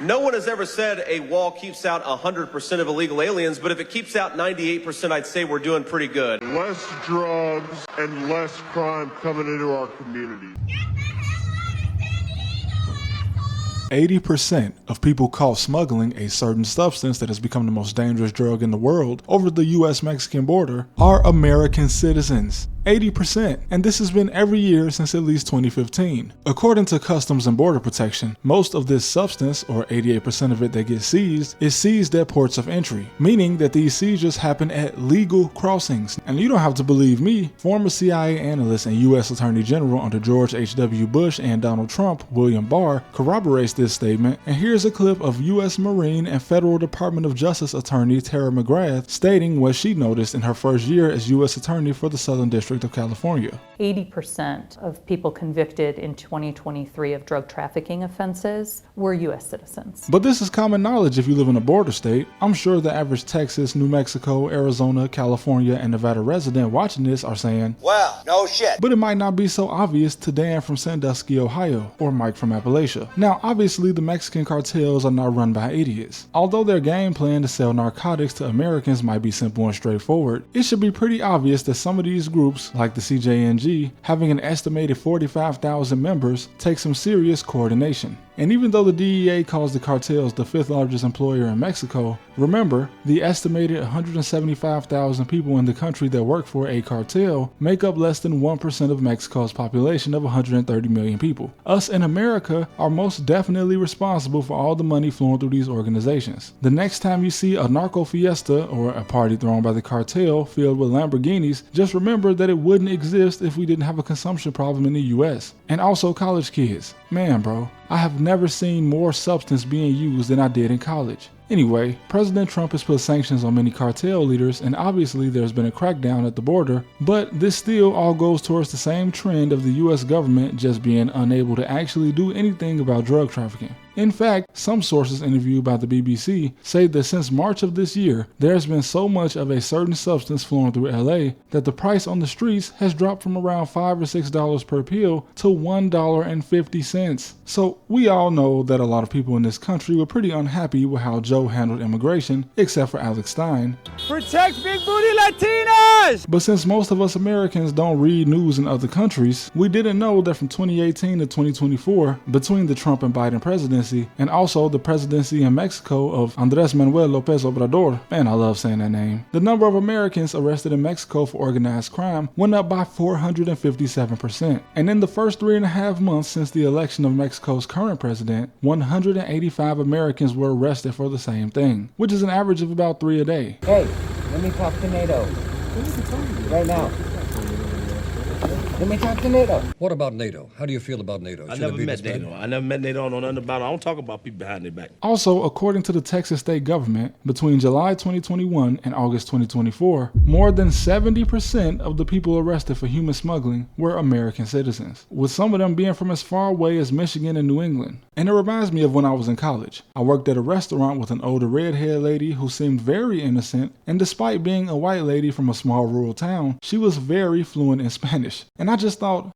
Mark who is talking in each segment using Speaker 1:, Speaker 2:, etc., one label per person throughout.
Speaker 1: No one has ever said a wall keeps out 100% of illegal aliens, but if it keeps out 98%, I'd say we're doing pretty good.
Speaker 2: Less drugs and less crime coming into our community.
Speaker 3: 80% of people caught smuggling a certain substance that has become the most dangerous drug in the world over the US-Mexican border are American citizens. 80%, and this has been every year since at least 2015. According to Customs and Border Protection, most of this substance, or 88% of it that gets seized, is seized at ports of entry, meaning that these seizures happen at legal crossings. And you don't have to believe me, former CIA analyst and US Attorney General under George H.W. Bush and Donald Trump, William Barr, corroborates this statement, and here's a clip of US Marine and Federal Department of Justice Attorney Tara McGrath stating what she noticed in her first year as US Attorney for the Southern District of California.
Speaker 4: 80% of people convicted in 2023 of drug trafficking offenses were U.S. citizens.
Speaker 3: But this is common knowledge if you live in a border state. I'm sure the average Texas, New Mexico, Arizona, California, and Nevada resident watching this are saying,
Speaker 5: well, no shit.
Speaker 3: But it might not be so obvious to Dan from Sandusky, Ohio, or Mike from Appalachia. Now, obviously, the Mexican cartels are not run by idiots. Although their game plan to sell narcotics to Americans might be simple and straightforward, it should be pretty obvious that some of these groups, like the CJNG, having an estimated 45,000 members, take some serious coordination. And even though the DEA calls the cartels the fifth largest employer in Mexico, remember, the estimated 175,000 people in the country that work for a cartel make up less than 1% of Mexico's population of 130 million people. Us in America are most definitely responsible for all the money flowing through these organizations. The next time you see a narco fiesta or a party thrown by the cartel filled with Lamborghinis, just remember that it wouldn't exist if we didn't have a consumption problem in the US. And also college kids. Man, bro, I have never seen more substance being used than I did in college. Anyway, President Trump has put sanctions on many cartel leaders, and obviously there's been a crackdown at the border, but this still all goes towards the same trend of the US government just being unable to actually do anything about drug trafficking. In fact, some sources interviewed by the BBC say that since March of this year, there's been so much of a certain substance flowing through LA that the price on the streets has dropped from around $5 or $6 per pill to $1.50. So we all know that a lot of people in this country were pretty unhappy with how Joe handled immigration, except for Alex Stein.
Speaker 6: Protect big booty Latinas!
Speaker 3: But since most of us Americans don't read news in other countries, we didn't know that from 2018 to 2024, between the Trump and Biden presidency, and also the presidency in Mexico of Andrés Manuel López Obrador, man, I love saying that name, the number of Americans arrested in Mexico for organized crime went up by 457%. And in the first 3.5 months since the election of Mexico's current president, 185 Americans were arrested for the same thing, which is an average of about 3 a day.
Speaker 5: Hey, let me talk to NATO. Right now. Let me talk to NATO.
Speaker 7: What about NATO? How do you feel about NATO?
Speaker 8: I never met NATO. I never met NATO. I don't know nothing about it. I don't talk about people behind their back.
Speaker 3: Also, according to the Texas state government, between July 2021 and August 2024, more than 70% of the people arrested for human smuggling were American citizens, with some of them being from as far away as Michigan and New England. And it reminds me of when I was in college. I worked at a restaurant with an older red-haired lady who seemed very innocent, and despite being a white lady from a small rural town, she was very fluent in Spanish. And I just thought,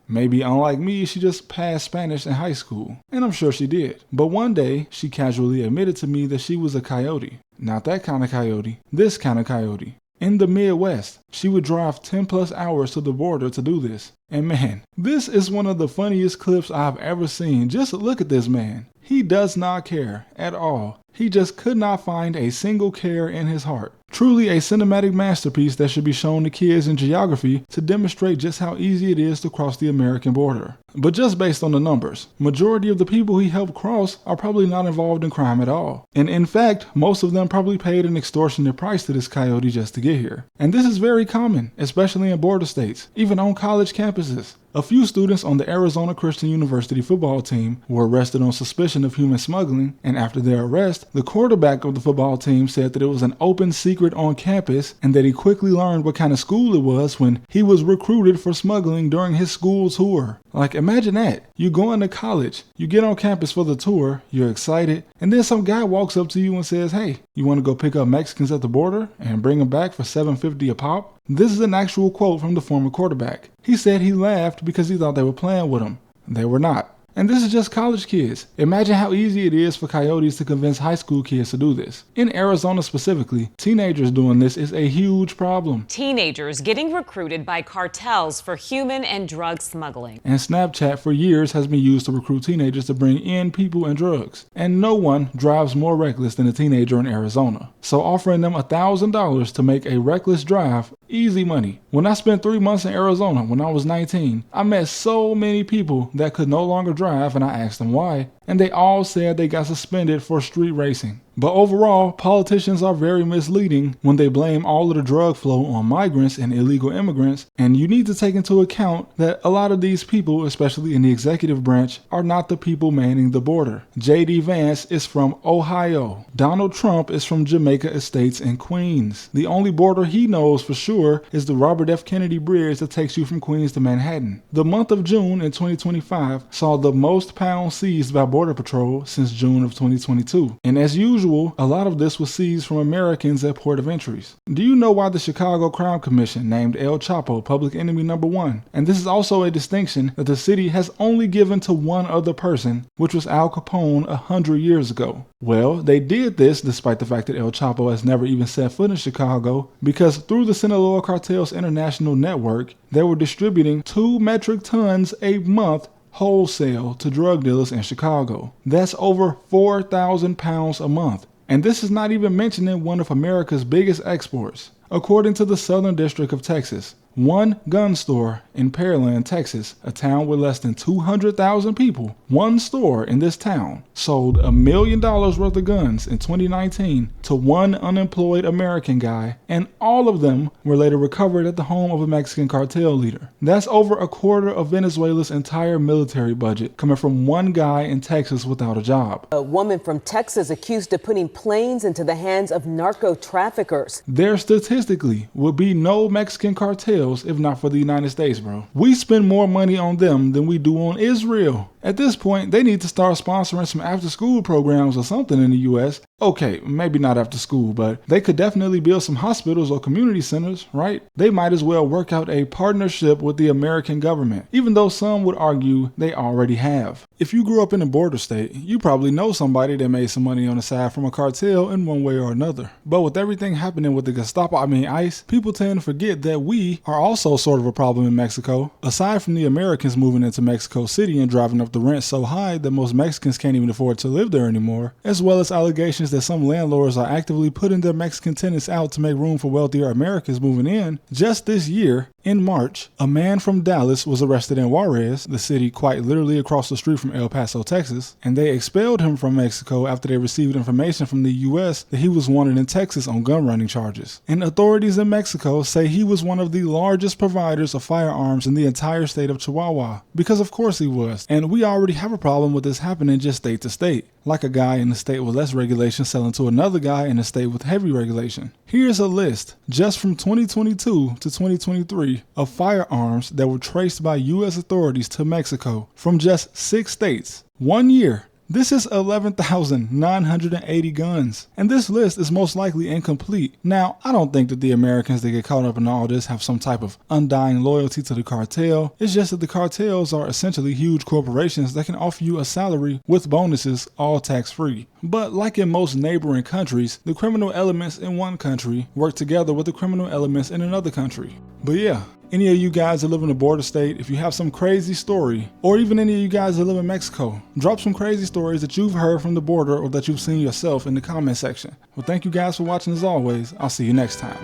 Speaker 3: maybe unlike me, she just passed Spanish in high school. And I'm sure she did. But one day, she casually admitted to me that she was a coyote. Not that kind of coyote, this kind of coyote. In the Midwest, she would drive 10 plus hours to the border to do this. And man, this is one of the funniest clips I've ever seen. Just look at this man. He does not care at all. He just could not find a single care in his heart. Truly a cinematic masterpiece that should be shown to kids in geography to demonstrate just how easy it is to cross the American border. But just based on the numbers, majority of the people he helped cross are probably not involved in crime at all. And in fact, most of them probably paid an extortionate price to this coyote just to get here. And this is very common, especially in border states, even on college campuses. A few students on the Arizona Christian University football team were arrested on suspicion of human smuggling, and after their arrest, the quarterback of the football team said that it was an open secret on campus and that he quickly learned what kind of school it was when he was recruited for smuggling during his school tour. Like, imagine that. You go into college, you get on campus for the tour, you're excited, and then some guy walks up to you and says, hey, you want to go pick up Mexicans at the border and bring them back for $7.50 a pop? This is an actual quote from the former quarterback. He said he laughed because he thought they were playing with him. They were not. And this is just college kids. Imagine how easy it is for coyotes to convince high school kids to do this. In Arizona specifically, teenagers doing this is a huge problem.
Speaker 9: Teenagers getting recruited by cartels for human and drug smuggling.
Speaker 3: And Snapchat for years has been used to recruit teenagers to bring in people and drugs. And no one drives more reckless than a teenager in Arizona. So offering them $1,000 to make a reckless drive, easy money. When I spent 3 months in Arizona when I was 19, I met so many people that could no longer drive, and I asked them why, and they all said they got suspended for street racing. But overall, politicians are very misleading when they blame all of the drug flow on migrants and illegal immigrants, and you need to take into account that a lot of these people, especially in the executive branch, are not the people manning the border. J.D. Vance is from Ohio. Donald Trump is from Jamaica Estates in Queens. The only border he knows for sure is the Robert F. Kennedy Bridge that takes you from Queens to Manhattan. The month of June in 2025 saw the most pounds seized by Border Patrol since June of 2022. And as usual, a lot of this was seized from Americans at port of entries. Do you know why the Chicago Crime Commission named El Chapo public enemy number 1? And this is also a distinction that the city has only given to one other person, which was Al Capone 100 years ago. Well, they did this despite the fact that El Chapo has never even set foot in Chicago, because through the Sinaloa Cartels International Network, they were distributing 2 metric tons a month wholesale to drug dealers in Chicago. That's over 4,000 pounds a month. And this is not even mentioning one of America's biggest exports. According to the Southern District of Texas, one gun store in Pearland, Texas, a town with less than 200,000 people, one store in this town sold $1 million worth of guns in 2019 to one unemployed American guy, and all of them were later recovered at the home of a Mexican cartel leader. That's over a quarter of Venezuela's entire military budget coming from one guy in Texas without a job.
Speaker 10: A woman from Texas accused of putting planes into the hands of narco traffickers.
Speaker 3: There statistically would be no Mexican cartel if not for the United States, bro. We spend more money on them than we do on Israel. At this point, they need to start sponsoring some after-school programs or something in the U.S. Okay, maybe not after school, but they could definitely build some hospitals or community centers, right? They might as well work out a partnership with the American government, even though some would argue they already have. If you grew up in a border state, you probably know somebody that made some money on the side from a cartel in one way or another. But with everything happening with the Gestapo, ICE, people tend to forget that we are also sort of a problem in Mexico. Aside from the Americans moving into Mexico City and driving up the rent so high that most Mexicans can't even afford to live there anymore, as well as allegations that some landlords are actively putting their Mexican tenants out to make room for wealthier Americans moving in. Just this year, in March, a man from Dallas was arrested in Juarez, the city quite literally across the street from El Paso, Texas, and they expelled him from Mexico after they received information from the U.S. that he was wanted in Texas on gun running charges. And authorities in Mexico say he was one of the largest providers of firearms in the entire state of Chihuahua, because of course he was. And we already have a problem with this happening just state to state, like a guy in a state with less regulation selling to another guy in a state with heavy regulation. Here's a list, just from 2022 to 2023, of firearms that were traced by U.S. authorities to Mexico from just 6 states. 1 year. This is 11,980 guns, and this list is most likely incomplete. Now, I don't think that the Americans that get caught up in all this have some type of undying loyalty to the cartel. It's just that the cartels are essentially huge corporations that can offer you a salary with bonuses, all tax-free. But like in most neighboring countries, the criminal elements in one country work together with the criminal elements in another country. But yeah, any of you guys that live in a border state, if you have some crazy story, or even any of you guys that live in Mexico, drop some crazy stories that you've heard from the border or that you've seen yourself in the comment section. Well, thank you guys for watching as always. I'll see you next time.